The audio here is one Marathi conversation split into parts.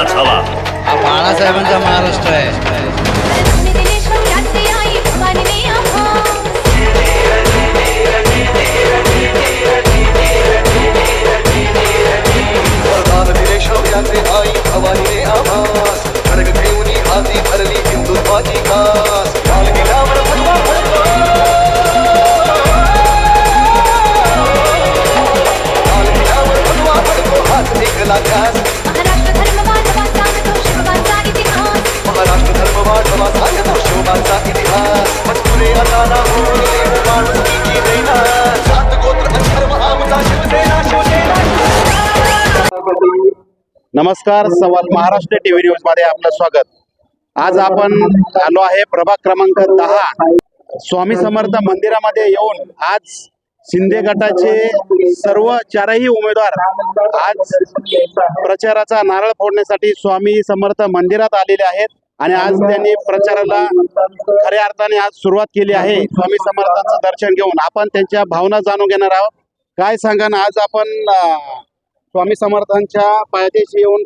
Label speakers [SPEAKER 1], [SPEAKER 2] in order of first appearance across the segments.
[SPEAKER 1] असाच हवा.
[SPEAKER 2] हा बाळासाहेबांचा महाराष्ट्र आहे.
[SPEAKER 3] आई भवानीने आभास खडग घेऊनी हाती भरली हिंदुत्वाची कास काल गेल्यावर भगवा फडको काल गेल्यावर भगवा फडको हाच निघला ध्यास महाराष्ट्र धर्म वाढवा सांगतो शोभाचा इतिहास मजकुरे आता ना होणे माणुसकीची देना सात गोत्र अधर्म आमचा शिवसेना शिवसेना.
[SPEAKER 4] नमस्कार, सवाल महाराष्ट्र टीव्ही न्यूज मध्ये आपलं स्वागत. आज आपण आलो आहे प्रभाग क्रमांक 10 स्वामी समर्थ मंदिरामध्ये येऊन आज शिंदे गटाचे सर्व चारही उमेदवार आज प्रचाराचा नारळ फोडण्यासाठी स्वामी समर्थ मंदिरात आलेले आहेत आणि आज त्यांनी प्रचाराला खऱ्या अर्थाने आज सुरुवात केली आहे. स्वामी समर्थांचं दर्शन घेऊन आपण त्यांच्या भावना जाणून घेणार आहोत. काय सांगा ना, आज आपण स्वामी समर्थांच्या पायथ्याशी येऊन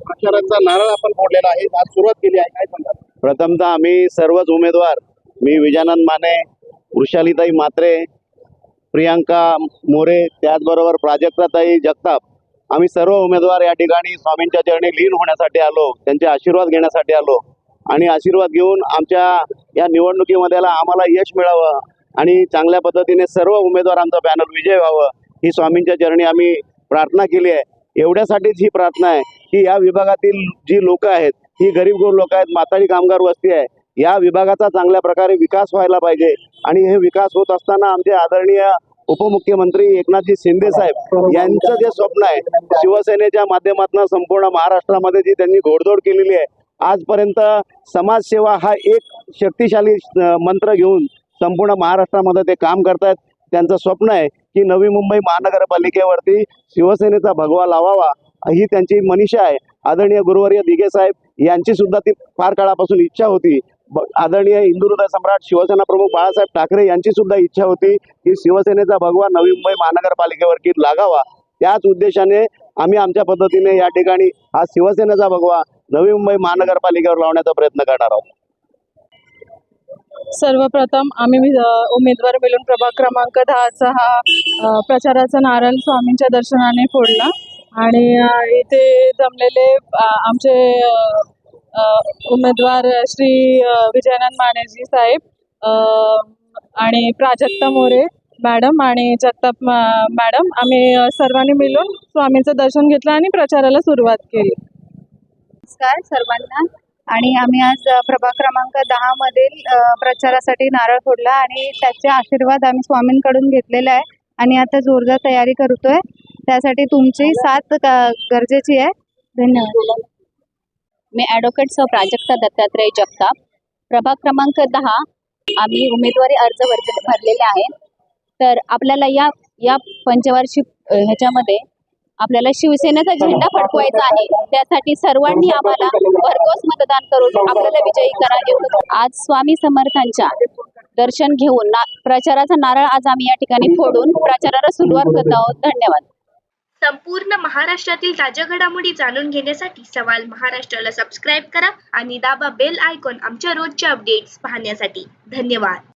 [SPEAKER 4] प्रचाराचा नारळ आपण फोडलेला आहे, आज सुरुवात केली आहे. काय सांगा?
[SPEAKER 5] प्रथमतः आम्ही सर्वच उमेदवार, मी विजानंद माने, वृषालीताई म्हात्रे, प्रियांका मोरे, त्याचबरोबर प्राजक्ताताई जगताप, आम्ही सर्व उमेदवार या ठिकाणी स्वामींच्या चरणी लीन होण्यासाठी आलो, त्यांचे आशीर्वाद घेण्यासाठी आलो आणि आशीर्वाद घेऊन आमच्या या निवडणुकीमध्ये आम्हाला यश मिळावं आणि चांगल्या पद्धतीने सर्व उमेदवार आमचा पॅनल विजय व्हावं ही स्वामींच्या चरणी आम्ही प्रार्थना केली आहे. एवढ्यासाठीच ही प्रार्थना आहे की या विभागातील जी लोक आहेत ही गरीब लोक आहेत, माथाडी कामगार वस्ती आहे, या विभागाचा चांगल्या प्रकारे विकास व्हायला पाहिजे आणि हे विकास होत असताना आमचे आदरणीय उपमुख्यमंत्री एकनाथजी शिंदे साहेब यांचं जे स्वप्न आहे शिवसेनेच्या माध्यमातून संपूर्ण महाराष्ट्रामध्ये जी त्यांनी घोडदौड केलेली आहे, आजपर्यंत समाजसेवा हा एक शक्तिशाली मंत्र घेऊन संपूर्ण महाराष्ट्रामध्ये ते काम करतायत. त्यांचं स्वप्न आहे की नवी मुंबई महानगरपालिकेवरती शिवसेनेचा भगवा लावावा ही त्यांची मनीषा आहे. आदरणीय गुरुवर्य दिघे साहेब यांची सुद्धा ती फार काळापासून इच्छा होती. आदरणीय हिंदुहृदय सम्राट शिवसेना प्रमुख बाळासाहेब ठाकरे यांची सुद्धा इच्छा होती की शिवसेनेचा भगवा नवी मुंबई महानगरपालिकेवरती लागावा. त्याच उद्देशाने आम्ही आमच्या पद्धतीने या ठिकाणी हा शिवसेनेचा भगवा नवी मुंबई महानगरपालिकेवर लावण्याचा प्रयत्न करणार आहोत.
[SPEAKER 6] सर्वप्रथम आम्ही उमेदवार मिळून प्रभाग क्रमांक 10चा हा प्रचाराचा नारळ स्वामींच्या दर्शनाने फोडला आणि इथे जमलेले आमचे उमेदवार श्री विजयानंद मानेजी साहेब आणि प्राजक्ता मोरे मॅडम आणि जगताप मॅडम, आम्ही सर्वांनी मिळून स्वामींचं दर्शन घेतलं आणि प्रचाराला सुरुवात केली.
[SPEAKER 7] नमस्कार सर्वांना. आणि आम्ही आज प्रभाग क्रमांक 10 मधील प्रचारासाठी नारळ फोडला आणि त्याचे आशीर्वाद आम्ही स्वामींकडून घेतलेला आहे आणि आता जोरदार तयारी करतोय. त्यासाठी तुमची साथ गरजेची आहे. धन्यवाद.
[SPEAKER 8] मी ॲडव्होकेट सौ प्राजक्ता दत्तात्रय जगताप, प्रभाग क्रमांक 10 आम्ही उमेदवारी अर्ज भरलेले आहेत. तर आपल्याला या पंचवार्षिक ह्याच्यामध्ये आपल्याला शिवसेनेचा झेंडा फडकवायचा आहे. त्यासाठी सर्वांनी आम्हाला भरघोस मतदान करून आपल्याला विजयी करा. एवढं आज स्वामी समर्थांच्या दर्शन घेऊन प्रचाराचा नारळ आज आम्ही या ठिकाणी फोडून प्रचाराला सुरुवात करत आहोत. धन्यवाद.
[SPEAKER 9] संपूर्ण महाराष्ट्रातील ताज्या घडामोडी जाणून घेण्यासाठी सवाल महाराष्ट्राला सबस्क्राईब करा आणि दाबा बेल आयकॉन आमच्या रोजच्या अपडेट्स पाहण्यासाठी. धन्यवाद.